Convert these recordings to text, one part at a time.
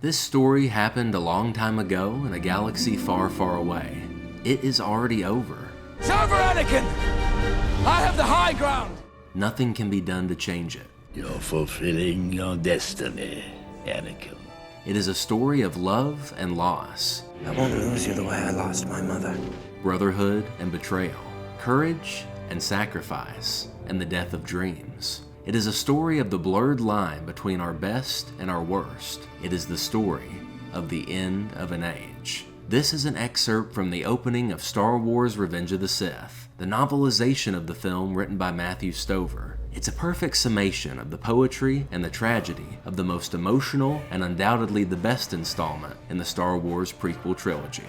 This story happened a long time ago in a galaxy far, far away. It is already over. It's over, Anakin! I have the high ground! Nothing can be done to change it. You're fulfilling your destiny, Anakin. It is a story of love and loss. I won't lose you the way I lost my mother. Brotherhood and betrayal. Courage and sacrifice. And the death of dreams. It is a story of the blurred line between our best and our worst. It is the story of the end of an age. This is an excerpt from the opening of Star Wars Revenge of the Sith, the novelization of the film written by Matthew Stover. It's a perfect summation of the poetry and the tragedy of the most emotional and undoubtedly the best installment in the Star Wars prequel trilogy.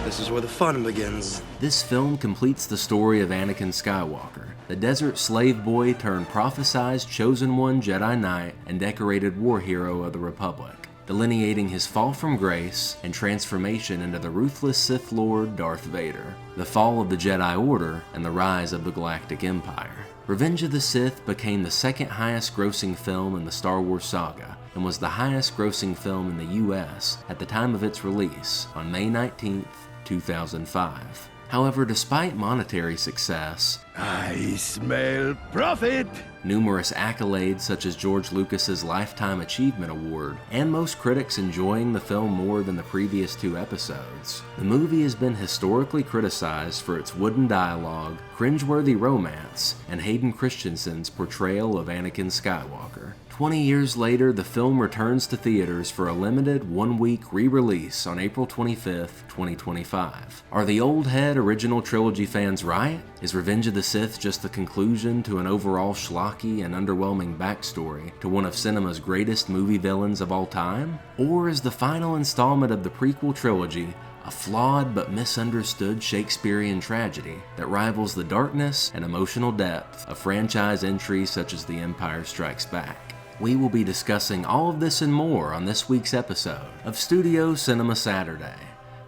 This is where the fun begins. This film completes the story of Anakin Skywalker, the desert slave boy turned prophesized chosen one Jedi Knight and decorated war hero of the Republic, delineating his fall from grace and transformation into the ruthless Sith Lord Darth Vader, the fall of the Jedi Order, and the rise of the Galactic Empire. Revenge of the Sith became the second highest grossing film in the Star Wars saga and was the highest grossing film in the US at the time of its release on May 19, 2005. However, despite monetary success, I smell profit! numerous accolades such as George Lucas's Lifetime Achievement Award, and most critics enjoying the film more than the previous two episodes, the movie has been historically criticized for its wooden dialogue, cringeworthy romance, and Hayden Christensen's portrayal of Anakin Skywalker. 20 years later, the film returns to theaters for a limited one-week re-release on April 25th, 2025. Are the old head original trilogy fans right? Is Revenge of the Sith just the conclusion to an overall schlocky and underwhelming backstory to one of cinema's greatest movie villains of all time? Or is the final installment of the prequel trilogy a flawed but misunderstood Shakespearean tragedy that rivals the darkness and emotional depth of franchise entries such as The Empire Strikes Back? We will be discussing all of this and more on this week's episode of Studio Cinema Saturday,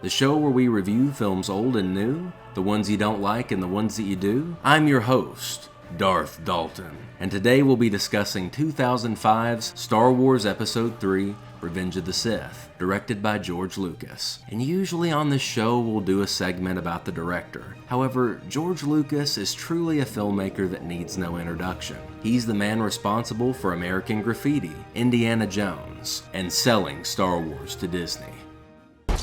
the show where we review films old and new, the ones you don't like and the ones that you do. I'm your host, Darth Dalton, and today we'll be discussing 2005's Star Wars Episode 3, Revenge of the Sith, directed by George Lucas. And usually on this show we'll do a segment about the director. However, George Lucas is truly a filmmaker that needs no introduction. He's the man responsible for American Graffiti, Indiana Jones, and selling Star Wars to Disney. A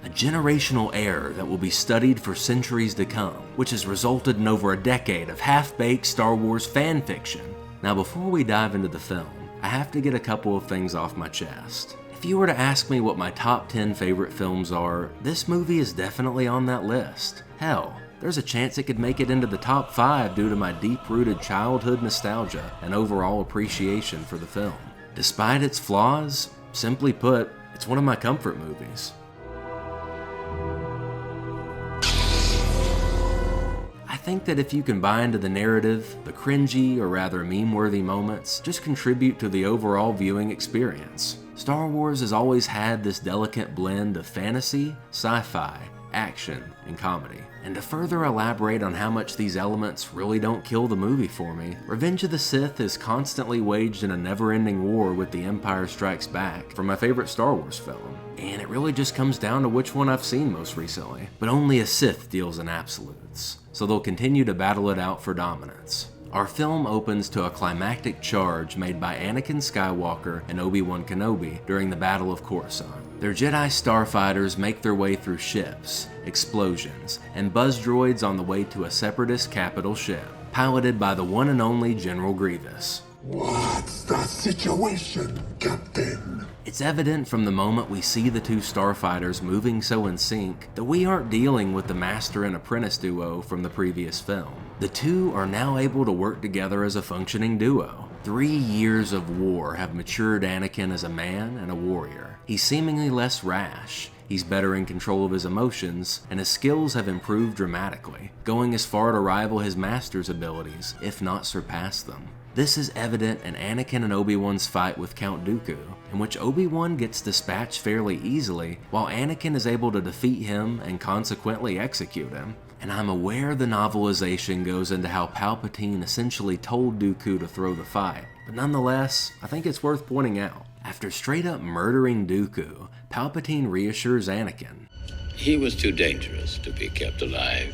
generational error that will be studied for centuries to come, which has resulted in over a decade of half-baked Star Wars fan fiction. Now, before we dive into the film, I have to get a couple of things off my chest. If you were to ask me what my top 10 favorite films are, this movie is definitely on that list. Hell, there's a chance it could make it into the top 5 due to my deep-rooted childhood nostalgia and overall appreciation for the film. Despite its flaws, simply put, it's one of my comfort movies. I think that if you can buy into the narrative, the cringy or rather meme-worthy moments just contribute to the overall viewing experience. Star Wars has always had this delicate blend of fantasy, sci-fi, action, and comedy. And to further elaborate on how much these elements really don't kill the movie for me, Revenge of the Sith is constantly waged in a never-ending war with The Empire Strikes Back for my favorite Star Wars film. And it really just comes down to which one I've seen most recently. But only a Sith deals in absolutes, so they'll continue to battle it out for dominance. Our film opens to a climactic charge made by Anakin Skywalker and Obi-Wan Kenobi during the Battle of Coruscant. Their Jedi starfighters make their way through ships, explosions, and buzz droids on the way to a separatist capital ship, piloted by the one and only General Grievous. What's the situation, Captain? It's evident from the moment we see the two starfighters moving so in sync that we aren't dealing with the master and apprentice duo from the previous film. The two are now able to work together as a functioning duo. 3 years of war have matured Anakin as a man and a warrior. He's seemingly less rash, he's better in control of his emotions, and his skills have improved dramatically, going as far to rival his master's abilities, if not surpass them. This is evident in Anakin and Obi-Wan's fight with Count Dooku, in which Obi-Wan gets dispatched fairly easily, while Anakin is able to defeat him and consequently execute him. And I'm aware the novelization goes into how Palpatine essentially told Dooku to throw the fight, but nonetheless, I think it's worth pointing out. After straight up murdering Dooku, Palpatine reassures Anakin. He was too dangerous to be kept alive.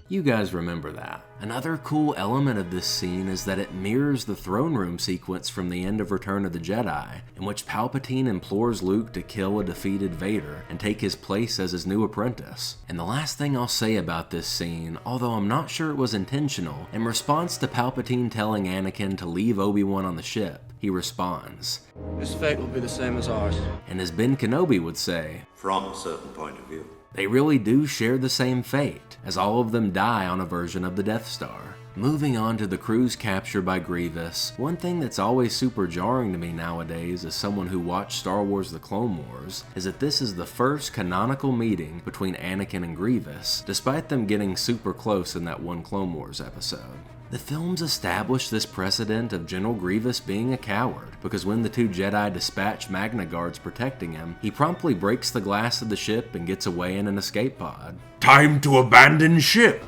You guys remember that. Another cool element of this scene is that it mirrors the throne room sequence from the end of Return of the Jedi, in which Palpatine implores Luke to kill a defeated Vader and take his place as his new apprentice. And the last thing I'll say about this scene, although I'm not sure it was intentional, in response to Palpatine telling Anakin to leave Obi-Wan on the ship, he responds, His fate will be the same as ours. and as Ben Kenobi would say, From a certain point of view. they really do share the same fate, as all of them die on a version of the Death Star. Moving on to the crew's capture by Grievous, one thing that's always super jarring to me nowadays as someone who watched Star Wars The Clone Wars is that this is the first canonical meeting between Anakin and Grievous, despite them getting super close in that one Clone Wars episode. The films establish this precedent of General Grievous being a coward, because when the two Jedi dispatch Magna Guards protecting him, he promptly breaks the glass of the ship and gets away in an escape pod. Time to abandon ship!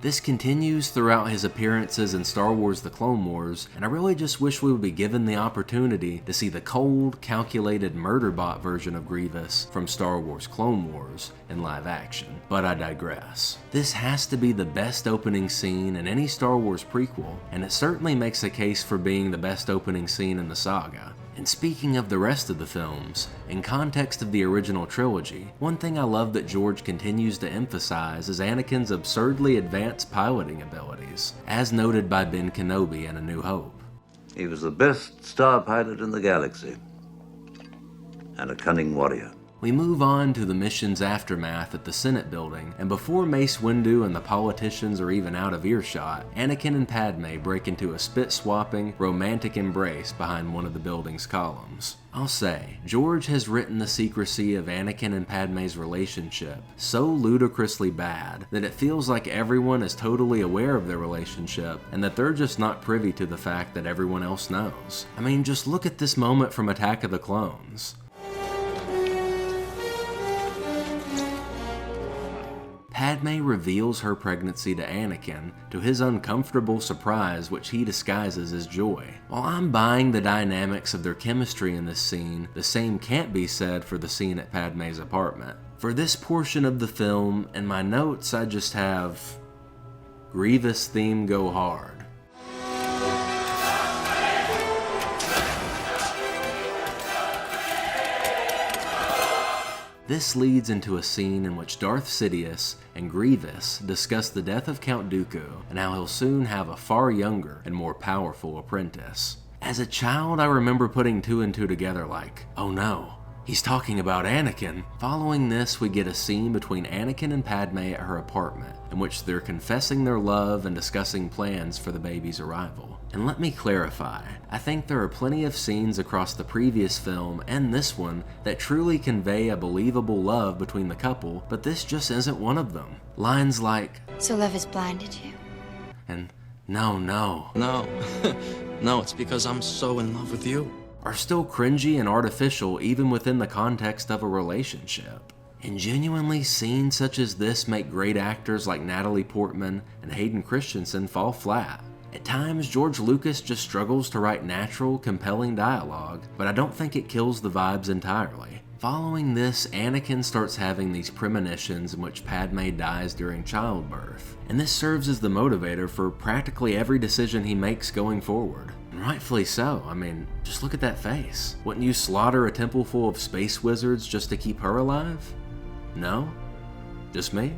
This continues throughout his appearances in Star Wars The Clone Wars, and I really just wish we would be given the opportunity to see the cold, calculated murderbot version of Grievous from Star Wars Clone Wars in live action. But I digress. This has to be the best opening scene in any Star Wars prequel, and it certainly makes a case for being the best opening scene in the saga. And speaking of the rest of the films, in context of the original trilogy, one thing I love that George continues to emphasize is Anakin's absurdly advanced piloting abilities, as noted by Ben Kenobi in A New Hope. He was the best star pilot in the galaxy, and a cunning warrior. We move on to the mission's aftermath at the Senate building, and before Mace Windu and the politicians are even out of earshot, Anakin and Padme break into a spit-swapping, romantic embrace behind one of the building's columns. I'll say, George has written the secrecy of Anakin and Padme's relationship so ludicrously bad that it feels like everyone is totally aware of their relationship and that they're just not privy to the fact that everyone else knows. I mean, just look at this moment from Attack of the Clones. Padme reveals her pregnancy to Anakin, to his uncomfortable surprise, which he disguises as joy. While I'm buying the dynamics of their chemistry in this scene, the same can't be said for the scene at Padme's apartment. For this portion of the film, in my notes I just have Grievous theme go hard. This leads into a scene in which Darth Sidious and Grievous discuss the death of Count Dooku and how he'll soon have a far younger and more powerful apprentice. As a child, I remember putting two and two together like, oh no, he's talking about Anakin. Following this, we get a scene between Anakin and Padme at her apartment, in which they're confessing their love and discussing plans for the baby's arrival. And let me clarify, I think there are plenty of scenes across the previous film and this one that truly convey a believable love between the couple, but this just isn't one of them. Lines like, So love has blinded you? and no, No. No, it's because I'm so in love with you. are still cringy and artificial even within the context of a relationship. And genuinely, scenes such as this make great actors like Natalie Portman and Hayden Christensen fall flat. At times, George Lucas just struggles to write natural, compelling dialogue, but I don't think it kills the vibes entirely. Following this, Anakin starts having these premonitions in which Padme dies during childbirth, and this serves as the motivator for practically every decision he makes going forward. And rightfully so. I mean, just look at that face. Wouldn't you slaughter a temple full of space wizards just to keep her alive? No? Just me?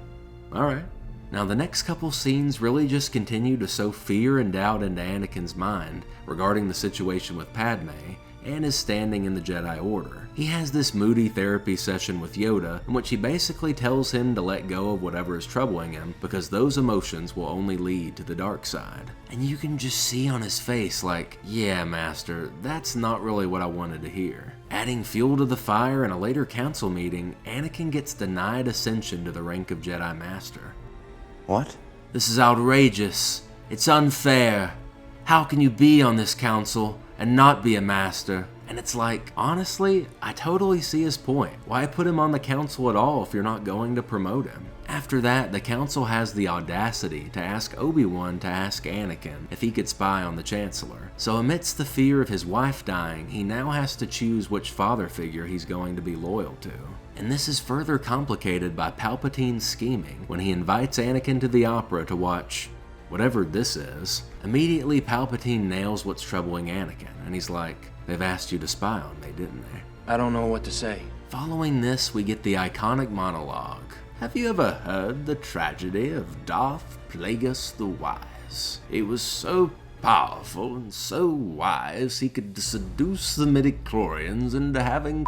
Alright. Now the next couple scenes really just continue to sow fear and doubt into Anakin's mind regarding the situation with Padme and his standing in the Jedi Order. He has this moody therapy session with Yoda in which he basically tells him to let go of whatever is troubling him because those emotions will only lead to the dark side. And you can just see on his face like, yeah, Master, that's not really what I wanted to hear. Adding fuel to the fire in a later council meeting, Anakin gets denied ascension to the rank of Jedi Master. What? This is outrageous. It's unfair. How can you be on this council and not be a master? And it's like, honestly, I totally see his point. Why put him on the council at all if you're not going to promote him? After that, the council has the audacity to ask Obi-Wan to ask Anakin if he could spy on the Chancellor. So amidst the fear of his wife dying, he now has to choose which father figure he's going to be loyal to. And this is further complicated by Palpatine's scheming when he invites Anakin to the opera to watch whatever this is. Immediately, Palpatine nails what's troubling Anakin, and he's like, "They've asked you to spy on me, didn't they?" I don't know what to say. Following this, we get the iconic monologue. Have you ever heard the tragedy of Darth Plagueis the Wise? He was so powerful and so wise he could seduce the midichlorians into having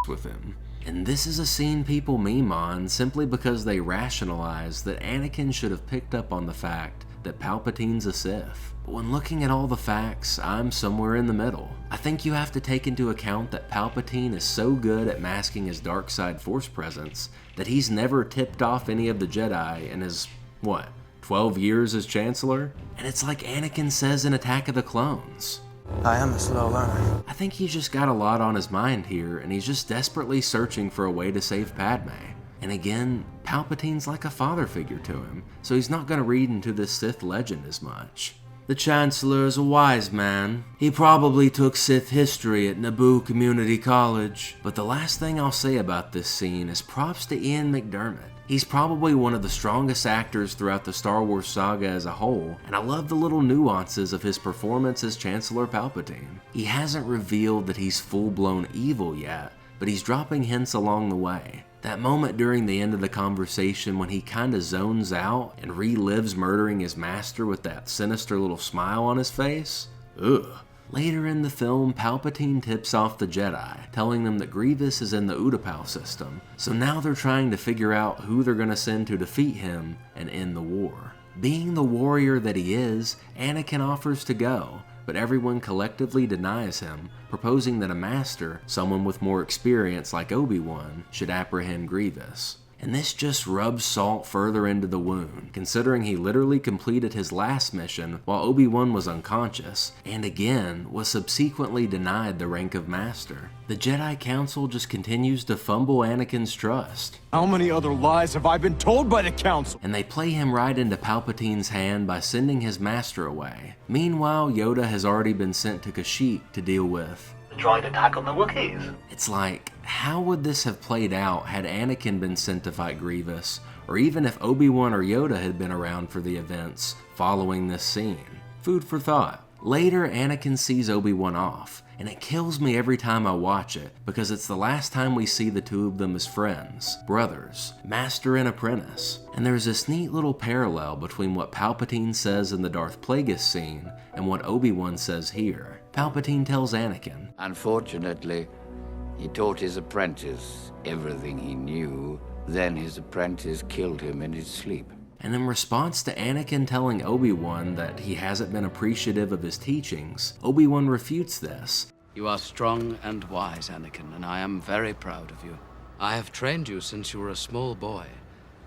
with him. And this is a scene people meme on simply because they rationalize that Anakin should have picked up on the fact that Palpatine's a Sith. But when looking at all the facts, I'm somewhere in the middle. I think you have to take into account that Palpatine is so good at masking his dark side Force presence that he's never tipped off any of the Jedi in his, 12 years as Chancellor? And it's like Anakin says in Attack of the Clones. I am a slow learner. I think he's just got a lot on his mind here, and he's just desperately searching for a way to save Padme. And again, Palpatine's like a father figure to him, so he's not going to read into this Sith legend as much. The Chancellor is a wise man. He probably took Sith history at Naboo Community College. But the last thing I'll say about this scene is props to Ian McDiarmid. He's probably one of the strongest actors throughout the Star Wars saga as a whole, and I love the little nuances of his performance as Chancellor Palpatine. He hasn't revealed that he's full-blown evil yet, but he's dropping hints along the way. That moment during the end of the conversation when he kinda zones out and relives murdering his master with that sinister little smile on his face? Ugh. Later in the film, Palpatine tips off the Jedi, telling them that Grievous is in the Utapau system, so now they're trying to figure out who they're gonna send to defeat him and end the war. Being the warrior that he is, Anakin offers to go, but everyone collectively denies him, proposing that a master, someone with more experience like Obi-Wan, should apprehend Grievous. And this just rubs salt further into the wound, considering he literally completed his last mission while Obi-Wan was unconscious, and again, was subsequently denied the rank of Master. The Jedi Council just continues to fumble Anakin's trust. How many other lies have I been told by the Council? And they play him right into Palpatine's hand by sending his master away. Meanwhile, Yoda has already been sent to Kashyyyk to deal with the droid attack on the Wookiees. It's like, how would this have played out had Anakin been sent to fight Grievous, or even if Obi-Wan or Yoda had been around for the events following this scene? Food for thought. Later, Anakin sees Obi-Wan off, and it kills me every time I watch it because it's the last time we see the two of them as friends, brothers, master and apprentice. And there's this neat little parallel between what Palpatine says in the Darth Plagueis scene and what Obi-Wan says here. Palpatine tells Anakin, "Unfortunately, he taught his apprentice everything he knew. Then his apprentice killed him in his sleep." And in response to Anakin telling Obi-Wan that he hasn't been appreciative of his teachings, Obi-Wan refutes this. You are strong and wise, Anakin, and I am very proud of you. I have trained you since you were a small boy.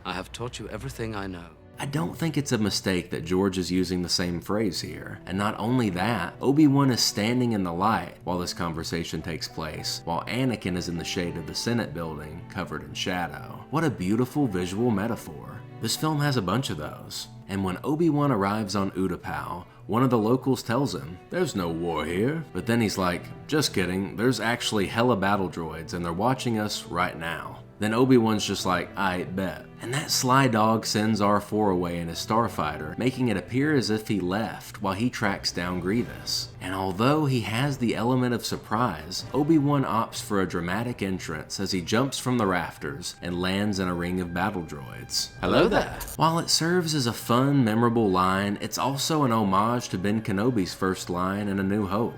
I have taught you everything I know. I don't think it's a mistake that George is using the same phrase here. And not only that, Obi-Wan is standing in the light while this conversation takes place, while Anakin is in the shade of the Senate building, covered in shadow. What a beautiful visual metaphor. This film has a bunch of those. And when Obi-Wan arrives on Utapau, one of the locals tells him, "There's no war here." But then he's like, "Just kidding, there's actually hella battle droids and they're watching us right now." Then Obi-Wan's just like, "I bet." And that sly dog sends R4 away in his starfighter, making it appear as if he left while he tracks down Grievous. And although he has the element of surprise, Obi-Wan opts for a dramatic entrance as he jumps from the rafters and lands in a ring of battle droids. Hello there. While it serves as a fun, memorable line, it's also an homage to Ben Kenobi's first line in A New Hope.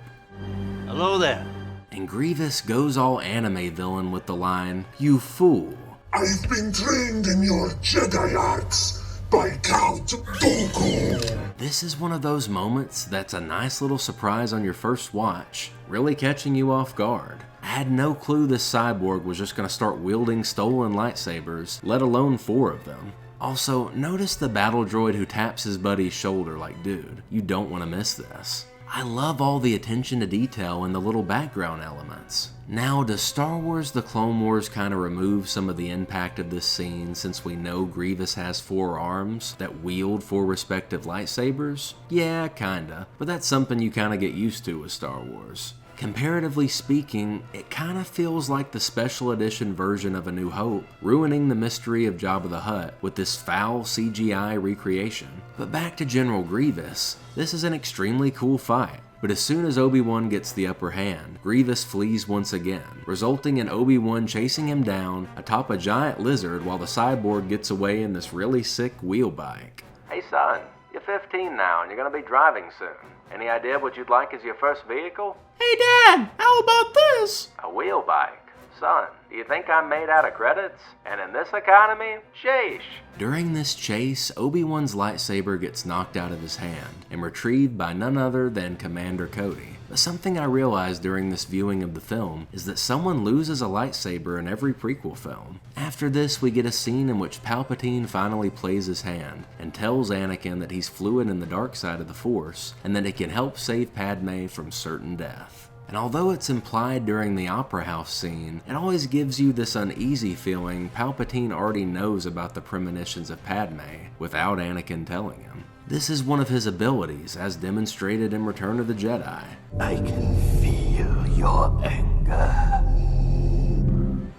Hello there. And Grievous goes all anime villain with the line, "You fool." I've been trained in your Jedi arts by Count Dooku. This is one of those moments that's a nice little surprise on your first watch, really catching you off guard. I had no clue this cyborg was just going to start wielding stolen lightsabers, let alone 4 of them. Also, notice the battle droid who taps his buddy's shoulder like, dude, you don't want to miss this. I love all the attention to detail and the little background elements. Now, does Star Wars The Clone Wars kind of remove some of the impact of this scene since we know Grievous has 4 arms that wield 4 respective lightsabers? Yeah, kinda, but that's something you kinda get used to with Star Wars. Comparatively speaking, it kinda feels like the special edition version of A New Hope, ruining the mystery of Jabba the Hutt with this foul CGI recreation. But back to General Grievous, this is an extremely cool fight. But as soon as Obi-Wan gets the upper hand, Grievous flees once again, resulting in Obi-Wan chasing him down atop a giant lizard while the cyborg gets away in this really sick wheel bike. Hey son, you're 15 now and you're gonna be driving soon. Any idea what you'd like as your first vehicle? Hey Dad, how about this? A wheel bike. Son, do you think I'm made out of credits? And in this economy? Sheesh. During this chase, Obi-Wan's lightsaber gets knocked out of his hand and retrieved by none other than Commander Cody. But something I realized during this viewing of the film is that someone loses a lightsaber in every prequel film. After this, we get a scene in which Palpatine finally plays his hand and tells Anakin that he's fluid in the dark side of the Force and that it can help save Padme from certain death. And although it's implied during the Opera House scene, it always gives you this uneasy feeling Palpatine already knows about the premonitions of Padme without Anakin telling him. This is one of his abilities, as demonstrated in Return of the Jedi. I can feel your anger.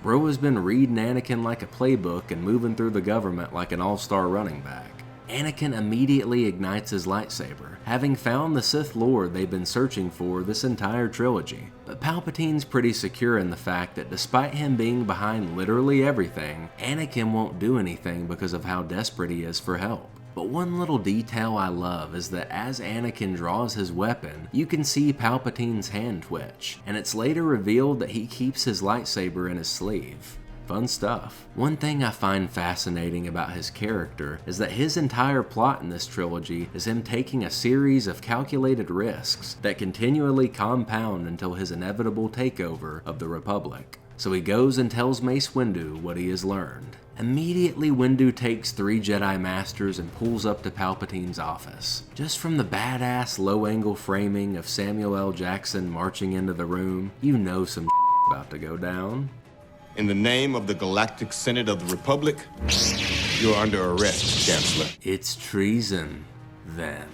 Bro has been reading Anakin like a playbook and moving through the government like an all-star running back. Anakin immediately ignites his lightsaber, having found the Sith Lord they've been searching for this entire trilogy. But Palpatine's pretty secure in the fact that despite him being behind literally everything, Anakin won't do anything because of how desperate he is for help. But one little detail I love is that as Anakin draws his weapon, you can see Palpatine's hand twitch, and it's later revealed that he keeps his lightsaber in his sleeve. Fun stuff. One thing I find fascinating about his character is that his entire plot in this trilogy is him taking a series of calculated risks that continually compound until his inevitable takeover of the Republic. So he goes and tells Mace Windu what he has learned. Immediately, Windu takes 3 Jedi Masters and pulls up to Palpatine's office. Just from the badass low-angle framing of Samuel L. Jackson marching into the room, you know some about to go down. In the name of the Galactic Senate of the Republic, you're under arrest, Chancellor. It's treason, then.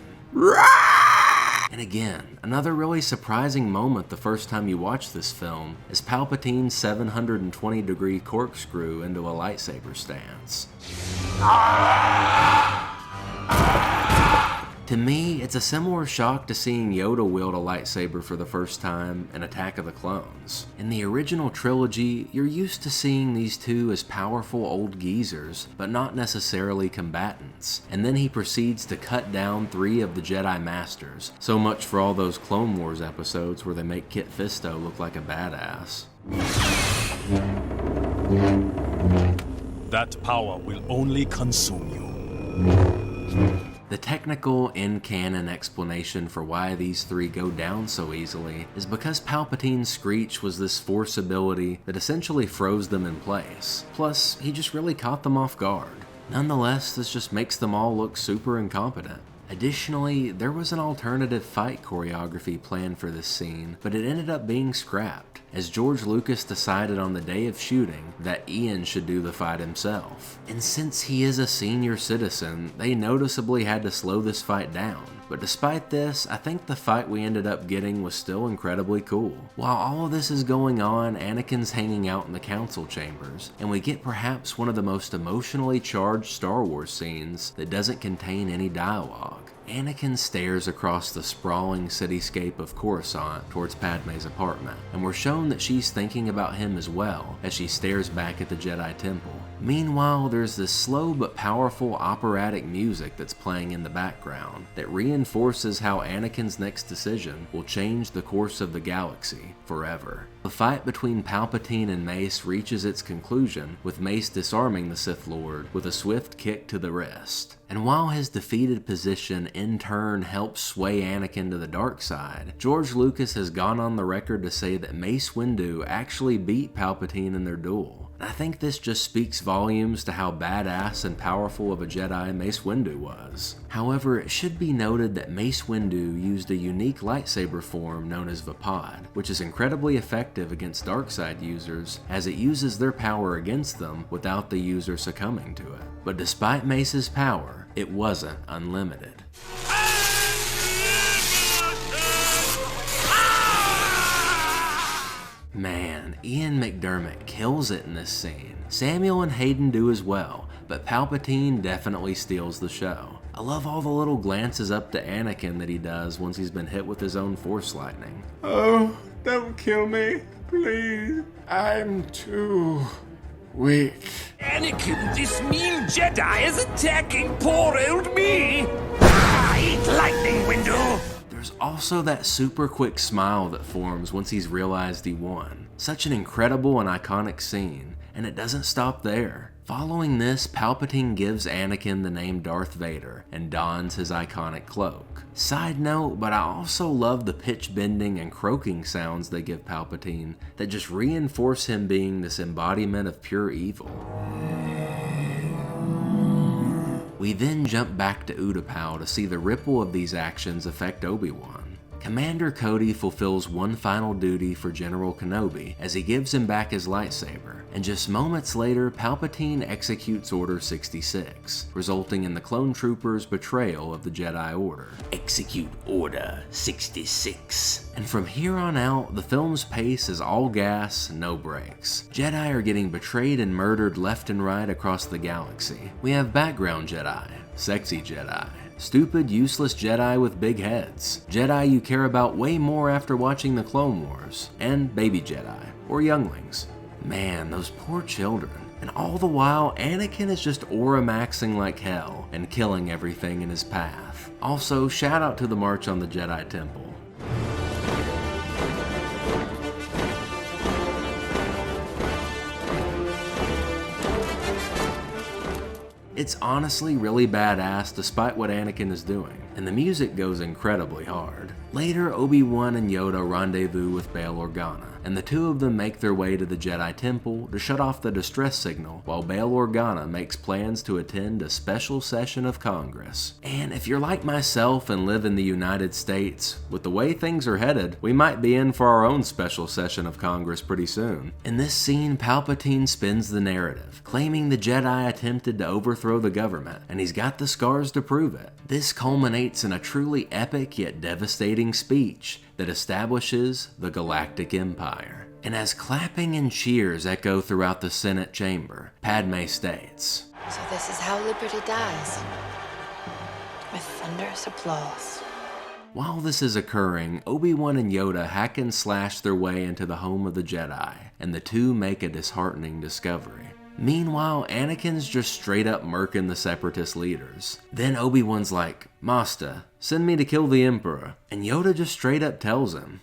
And again, another really surprising moment the first time you watch this film is Palpatine's 720-degree corkscrew into a lightsaber stance. To me, it's a similar shock to seeing Yoda wield a lightsaber for the first time in Attack of the Clones. In the original trilogy, you're used to seeing these two as powerful old geezers, but not necessarily combatants. And then he proceeds to cut down 3 of the Jedi Masters. So much for all those Clone Wars episodes where they make Kit Fisto look like a badass. That power will only consume you. The technical in-canon explanation for why these 3 go down so easily is because Palpatine's Screech was this force ability that essentially froze them in place. Plus, he just really caught them off guard. Nonetheless, this just makes them all look super incompetent. Additionally, there was an alternative fight choreography planned for this scene, but it ended up being scrapped, as George Lucas decided on the day of shooting that Ian should do the fight himself. And since he is a senior citizen, they noticeably had to slow this fight down. But despite this, I think the fight we ended up getting was still incredibly cool. While all of this is going on, Anakin's hanging out in the council chambers, and we get perhaps one of the most emotionally charged Star Wars scenes that doesn't contain any dialogue. Anakin stares across the sprawling cityscape of Coruscant towards Padme's apartment, and we're shown that she's thinking about him as well as she stares back at the Jedi Temple. Meanwhile, there's this slow but powerful operatic music that's playing in the background that reinforces how Anakin's next decision will change the course of the galaxy forever. The fight between Palpatine and Mace reaches its conclusion with Mace disarming the Sith Lord with a swift kick to the wrist. And while his defeated position in turn helps sway Anakin to the dark side, George Lucas has gone on the record to say that Mace Windu actually beat Palpatine in their duel. I think this just speaks volumes to how badass and powerful of a Jedi Mace Windu was. However, it should be noted that Mace Windu used a unique lightsaber form known as Vapad, which is incredibly effective against Darkseid users as it uses their power against them without the user succumbing to it. But despite Mace's power, it wasn't unlimited. Man, Ian McDiarmid kills it in this scene. Samuel and Hayden do as well, but Palpatine definitely steals the show. I love all the little glances up to Anakin that he does once he's been hit with his own Force lightning. Oh, don't kill me, please. I'm too weak. Anakin, this mean Jedi is attacking poor old me! Eat lightning, Windu! There's also that super quick smile that forms once he's realized he won. Such an incredible and iconic scene, and it doesn't stop there. Following this, Palpatine gives Anakin the name Darth Vader and dons his iconic cloak. Side note, but I also love the pitch bending and croaking sounds they give Palpatine that just reinforce him being this embodiment of pure evil. We then jump back to Utapau to see the ripple of these actions affect Obi-Wan. Commander Cody fulfills one final duty for General Kenobi as he gives him back his lightsaber, and just moments later, Palpatine executes Order 66, resulting in the clone troopers' betrayal of the Jedi Order. Execute Order 66. And from here on out, the film's pace is all gas, no brakes. Jedi are getting betrayed and murdered left and right across the galaxy. We have background Jedi, sexy Jedi, stupid, useless Jedi with big heads, Jedi you care about way more after watching the Clone Wars, and baby Jedi, or younglings. Man, those poor children. And all the while, Anakin is just aura maxing like hell and killing everything in his path. Also, shout out to the March on the Jedi Temple. It's honestly really badass despite what Anakin is doing, and the music goes incredibly hard. Later, Obi-Wan and Yoda rendezvous with Bail Organa, and the two of them make their way to the Jedi Temple to shut off the distress signal while Bail Organa makes plans to attend a special session of Congress. And if you're like myself and live in the United States, with the way things are headed, we might be in for our own special session of Congress pretty soon. In this scene, Palpatine spins the narrative, claiming the Jedi attempted to overthrow the government, and he's got the scars to prove it. This culminates in a truly epic yet devastating speech that establishes the Galactic Empire. And as clapping and cheers echo throughout the Senate chamber, Padme states, "So this is how liberty dies, with thunderous applause." While this is occurring, Obi-Wan and Yoda hack and slash their way into the home of the Jedi, and the two make a disheartening discovery. Meanwhile, Anakin's just straight up murking the Separatist leaders. Then Obi-Wan's like, "Master, send me to kill the Emperor." And Yoda just straight up tells him,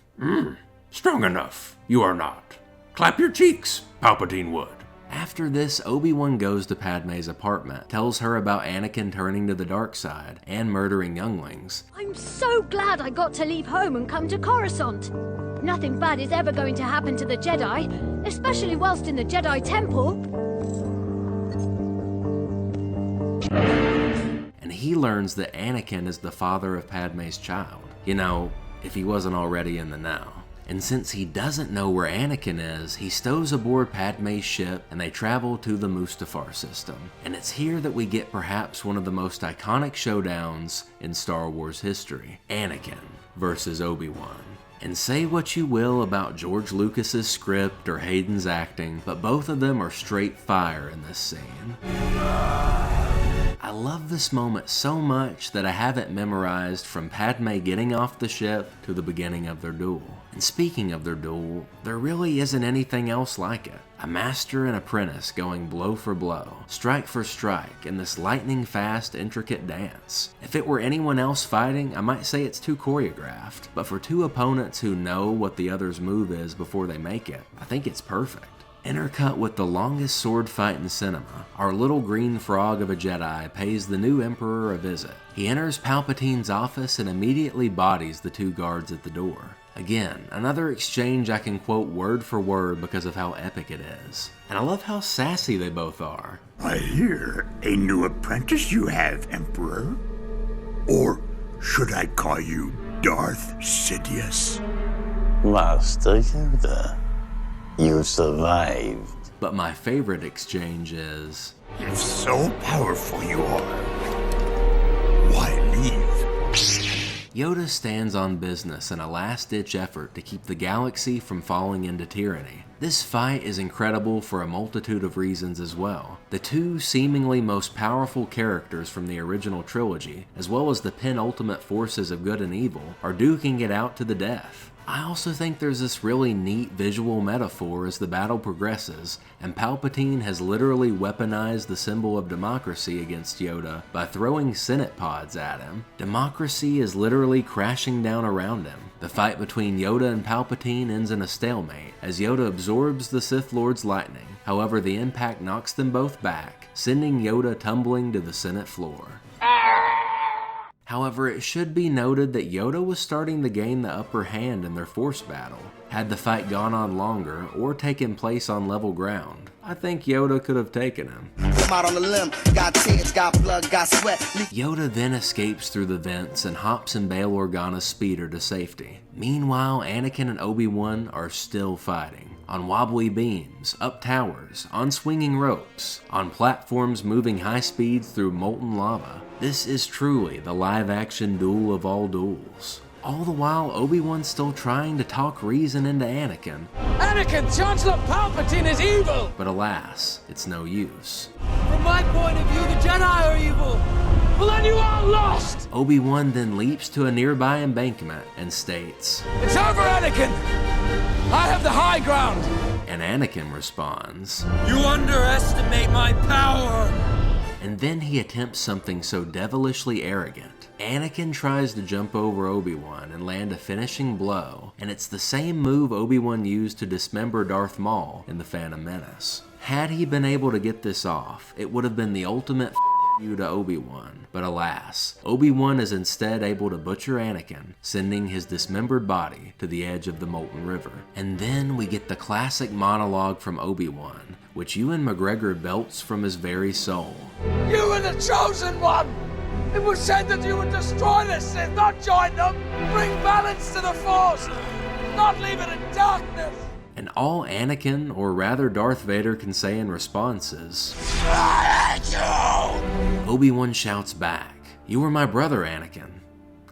Strong enough, you are not. Clap your cheeks, Palpatine would. After this, Obi-Wan goes to Padme's apartment, tells her about Anakin turning to the dark side and murdering younglings. "I'm so glad I got to leave home and come to Coruscant. Nothing bad is ever going to happen to the Jedi, especially whilst in the Jedi Temple." And he learns that Anakin is the father of Padme's child. You know, if he wasn't already in the know. And since he doesn't know where Anakin is, he stows aboard Padme's ship and they travel to the Mustafar system. And it's here that we get perhaps one of the most iconic showdowns in Star Wars history. Anakin versus Obi-Wan. And say what you will about George Lucas's script or Hayden's acting, but both of them are straight fire in this scene. I love this moment so much that I have it memorized from Padme getting off the ship to the beginning of their duel. And speaking of their duel, there really isn't anything else like it. A master and apprentice going blow for blow, strike for strike, in this lightning-fast, intricate dance. If it were anyone else fighting, I might say it's too choreographed, but for two opponents who know what the other's move is before they make it, I think it's perfect. Intercut with the longest sword fight in cinema, our little green frog of a Jedi pays the new Emperor a visit. He enters Palpatine's office and immediately bodies the two guards at the door. Again, another exchange I can quote word for word because of how epic it is. And I love how sassy they both are. I hear a new apprentice you have, Emperor. Or should I call you Darth Sidious? Master Yoda, you survived. But my favorite exchange is, if so powerful you are, why leave? Yoda stands on business in a last-ditch effort to keep the galaxy from falling into tyranny. This fight is incredible for a multitude of reasons as well. The two seemingly most powerful characters from the original trilogy, as well as the penultimate forces of good and evil, are duking it out to the death. I also think there's this really neat visual metaphor as the battle progresses, and Palpatine has literally weaponized the symbol of democracy against Yoda by throwing Senate pods at him. Democracy is literally crashing down around him. The fight between Yoda and Palpatine ends in a stalemate, as Yoda absorbs the Sith Lord's lightning. However, the impact knocks them both back, sending Yoda tumbling to the Senate floor. However, it should be noted that Yoda was starting to gain the upper hand in their Force battle. Had the fight gone on longer, or taken place on level ground, I think Yoda could have taken him. Out on the limb, got tears, got blood, got sweat. Yoda then escapes through the vents and hops in Bail Organa's speeder to safety. Meanwhile, Anakin and Obi-Wan are still fighting. On wobbly beams, up towers, on swinging ropes, on platforms moving high speeds through molten lava. This is truly the live-action duel of all duels. All the while, Obi-Wan's still trying to talk reason into Anakin. Anakin, Chancellor Palpatine is evil! But alas, it's no use. From my point of view, the Jedi are evil! Well, then you are lost! Obi-Wan then leaps to a nearby embankment and states, "It's over, Anakin! I have the high ground!" And Anakin responds, "You underestimate my power!" And then he attempts something so devilishly arrogant. Anakin tries to jump over Obi-Wan and land a finishing blow, and it's the same move Obi-Wan used to dismember Darth Maul in The Phantom Menace. Had he been able to get this off, it would have been the ultimate you to Obi-Wan, but alas, Obi-Wan is instead able to butcher Anakin, sending his dismembered body to the edge of the molten river. And then we get the classic monologue from Obi-Wan, which Ewan McGregor belts from his very soul. You were the chosen one! It was said that you would destroy the Sith, not join them! Bring balance to the Force! Not leave it in darkness! And all Anakin, or rather Darth Vader, can say in response is, Obi-Wan shouts back, "You were my brother, Anakin.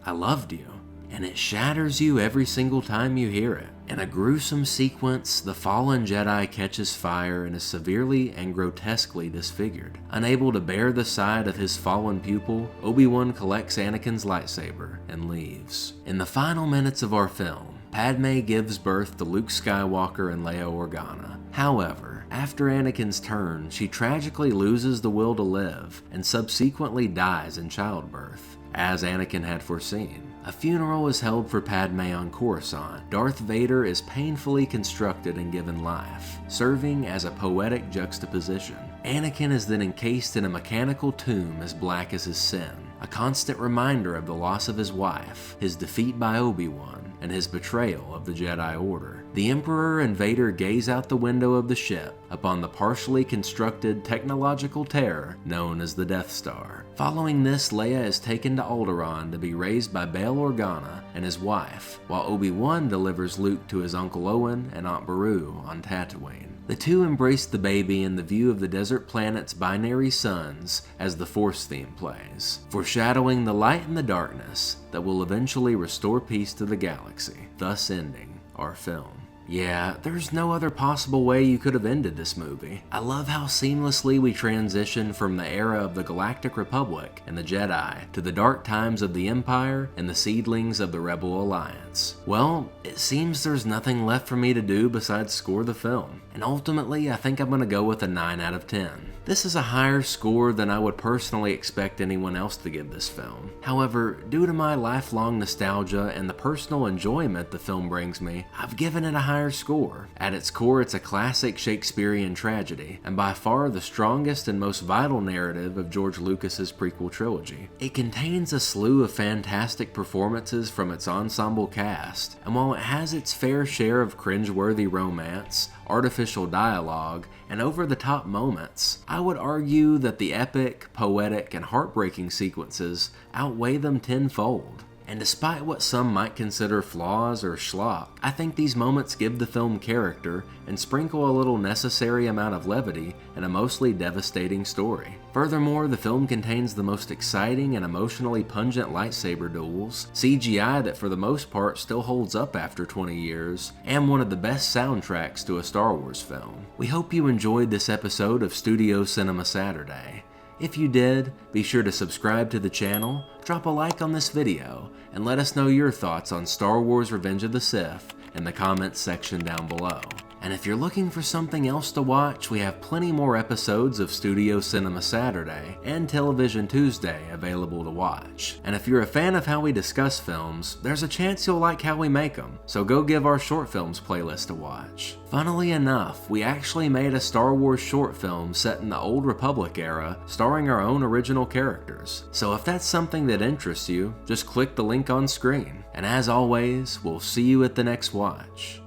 I loved you." And it shatters you every single time you hear it. In a gruesome sequence, the fallen Jedi catches fire and is severely and grotesquely disfigured. Unable to bear the sight of his fallen pupil, Obi-Wan collects Anakin's lightsaber and leaves. In the final minutes of our film, Padme gives birth to Luke Skywalker and Leia Organa. However, after Anakin's turn, she tragically loses the will to live and subsequently dies in childbirth, as Anakin had foreseen. A funeral is held for Padme on Coruscant. Darth Vader is painfully constructed and given life, serving as a poetic juxtaposition. Anakin is then encased in a mechanical tomb as black as his sin, a constant reminder of the loss of his wife, his defeat by Obi-Wan, and his betrayal of the Jedi Order. The Emperor and Vader gaze out the window of the ship upon the partially constructed technological terror known as the Death Star. Following this, Leia is taken to Alderaan to be raised by Bail Organa and his wife, while Obi-Wan delivers Luke to his Uncle Owen and Aunt Beru on Tatooine. The two embrace the baby in the view of the desert planet's binary suns as the Force theme plays, foreshadowing the light and the darkness that will eventually restore peace to the galaxy, thus ending our film. Yeah, there's no other possible way you could have ended this movie. I love how seamlessly we transition from the era of the Galactic Republic and the Jedi to the dark times of the Empire and the seedlings of the Rebel Alliance. Well, it seems there's nothing left for me to do besides score the film, and ultimately I think I'm gonna go with a 9 out of 10. This is a higher score than I would personally expect anyone else to give this film. However, due to my lifelong nostalgia and the personal enjoyment the film brings me, I've given it a high higher score. At its core, it's a classic Shakespearean tragedy, and by far the strongest and most vital narrative of George Lucas's prequel trilogy. It contains a slew of fantastic performances from its ensemble cast, and while it has its fair share of cringeworthy romance, artificial dialogue, and over-the-top moments, I would argue that the epic, poetic, and heartbreaking sequences outweigh them tenfold. And despite what some might consider flaws or schlock, I think these moments give the film character and sprinkle a little necessary amount of levity in a mostly devastating story. Furthermore, the film contains the most exciting and emotionally pungent lightsaber duels, CGI that for the most part still holds up after 20 years, and one of the best soundtracks to a Star Wars film. We hope you enjoyed this episode of Studio Cinema Saturday. If you did, be sure to subscribe to the channel, drop a like on this video, and let us know your thoughts on Star Wars Revenge of the Sith in the comments section down below. And if you're looking for something else to watch, we have plenty more episodes of Studio Cinema Saturday and Television Tuesday available to watch. And if you're a fan of how we discuss films, there's a chance you'll like how we make them, so go give our short films playlist a watch. Funnily enough, we actually made a Star Wars short film set in the Old Republic era, starring our own original characters. So if that's something that interests you, just click the link on screen. And as always, we'll see you at the next watch.